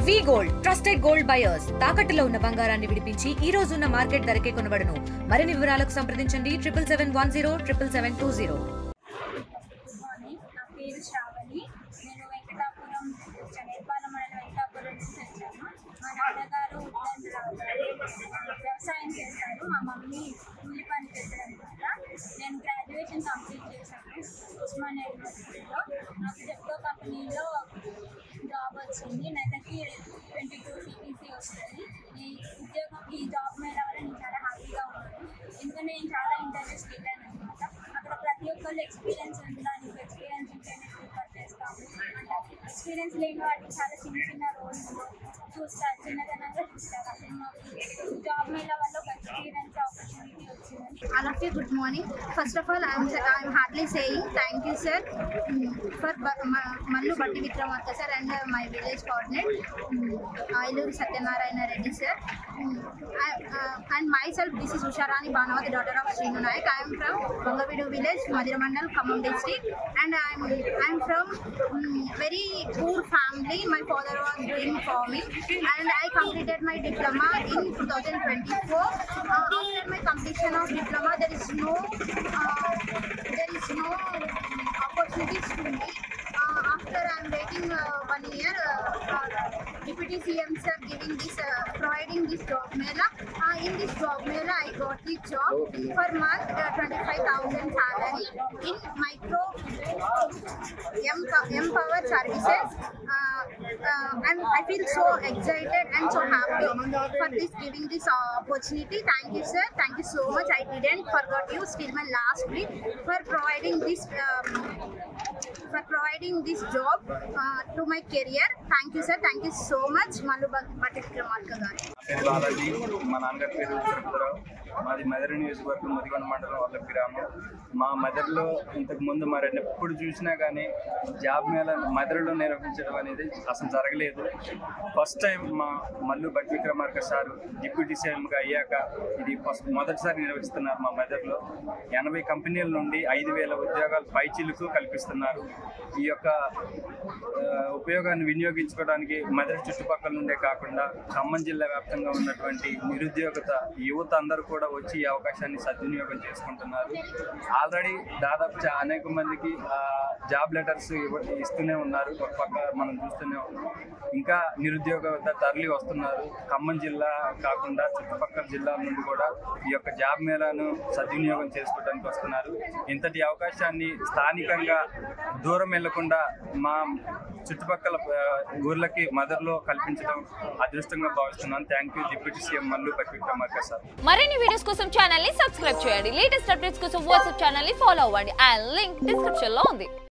వి gold trusted gold buyers తాకట్టులో ఉన్న బంగారాన్ని విడిపించి ఈ రోజు ఉన్న మార్కెట్ ధరకే కొనబడును. మరిన్ని వివరాలకు సంప్రదించండి 77107720. నా పేరు శ్రావణి. నేను వెంకటాపురం జనేపాలెం మండలం వెంకటాపురం నుంచి వచ్చాను. మా నాన్నగారు వ్యవసాయం చేస్తారు, మా మమ్మీ కూలి పని చేస్తారు అనమాట. నేను గ్రాడ్యుయేషన్ కంప్లీట్ చేశాను ఉస్మానియా యూనివర్సిటీలో. నాకు జెప్టో కంపెనీలో జాబ్ వచ్చింది. నెలకి 22 CPC వస్తుంది. ఈ జాబ్ మీద వల్ల నేను చాలా హ్యాపీగా ఉన్నాను. ఎందుకంటే నేను చాలా ఇంటర్వ్యూస్కి వెళ్ళాను అనమాట. అక్కడ ప్రతి ఒక్కళ్ళు ఎక్స్పీరియన్స్ ఉండాలి, ఎక్స్పీరియన్స్ ఉంటేనే ప్రిఫర్ చేస్తాము. అంటే ఎక్స్పీరియన్స్ లేని వాటికి చాలా చిన్న చిన్న రోల్స్ చూస్తారు, చిన్నదనంగా చూస్తారు. అప్పుడు మాకు జాబ్ మేళ వల్ల ఒక ఎక్స్పీరియన్స్ ఆపర్చునిటీ వచ్చింది. All of you, good morning. First of all, I'm hardly saying thank you, sir, for Mallu Batti Vikramarka sir and my village coordinate, Ailuru Satyanarayana Reddy sir. And myself, this is Usharani Banavati, daughter of Srinu Naik. I am from Bangavidu village, Madira Mandal, Khammam district, and I'm from very poor family. My father was doing farming, and I completed my diploma in 2024. After my completion of diploma, there is no opportunities to me. After I'm waiting 1 year, Deputy CM sir providing this job mela. In this job mela, I got the job for month 25,000 salary in micro Empower services. And I feel so excited and so happy for giving this opportunity. Thank you, sir. Thank you so much. I didn't forget you till my last week for providing this job to my career. Thank you, sir. Thank you so much. Mallu Batti Vikramarka garu. Balaji, మా నాన్నగారి పేరు తిరుపతిరావు. మాది mother నియోజకవర్గం, ముదిగొండ మండలం వాళ్ళ గ్రామం. మా మదర్లో ఇంతకుముందు మరి ఎప్పుడు చూసినా కానీ జాబ్ మేళ మదర్లో నిర్వహించడం అనేది అసలు జరగలేదు. ఫస్ట్ టైం మా మల్లు బట్టి విక్రమార్క సార్ డిప్యూటీ సీఎంగా అయ్యాక ఇది మొదటిసారి నిర్వహిస్తున్నారు. మా మదర్లో 80 కంపెనీల నుండి 5,000 ఉద్యోగాలు పైచిలుకు కల్పిస్తున్నారు. ఈ యొక్క ఉపయోగాన్ని వినియోగించుకోవడానికి మదర్ చుట్టుపక్కల నుండే కాకుండా ఖమ్మం జిల్లా వ్యాప్తంగా ఉన్నటువంటి నిరుద్యోగత యువత అందరూ కూడా వచ్చి ఈ అవకాశాన్ని సద్వినియోగం చేసుకుంటున్నారు. ఆల్రెడీ దాదాపు అనేక మందికి జాబ్ లెటర్స్ ఇస్తూనే ఉన్నారు. ఒక పక్క మనం చూస్తూనే ఉన్నాం. ఇంకా నిరుద్యోగత తరలి వస్తున్నారు. ఖమ్మం జిల్లా కాకుండా చుట్టుపక్కల జిల్లాల నుండి కూడా ఈ యొక్క జాబ్ మేళాను సద్వినియోగం చేసుకోవడానికి వస్తున్నారు. ఇంతటి అవకాశాన్ని స్థానికంగా దూరం వెళ్లకుండా మా చుట్టుపక్కల ఊర్లకి మదర్లో కల్పించడం అదృష్టంగా భావిస్తున్నాను. Thank you deputy CM Mallu బట్టి విక్రమార్క సార్. మరిన్ని వీడియోస్ కోసం ఛానల్ ని సబ్స్క్రైబ్ చేయండి. లేటెస్ట్ అప్డేట్స్ కోసం వాట్సాప్ ఛానల్ ని ఫాలో అవ్వండి. ఆ లింక్ డిస్క్రిప్షన్ లో ఉంది.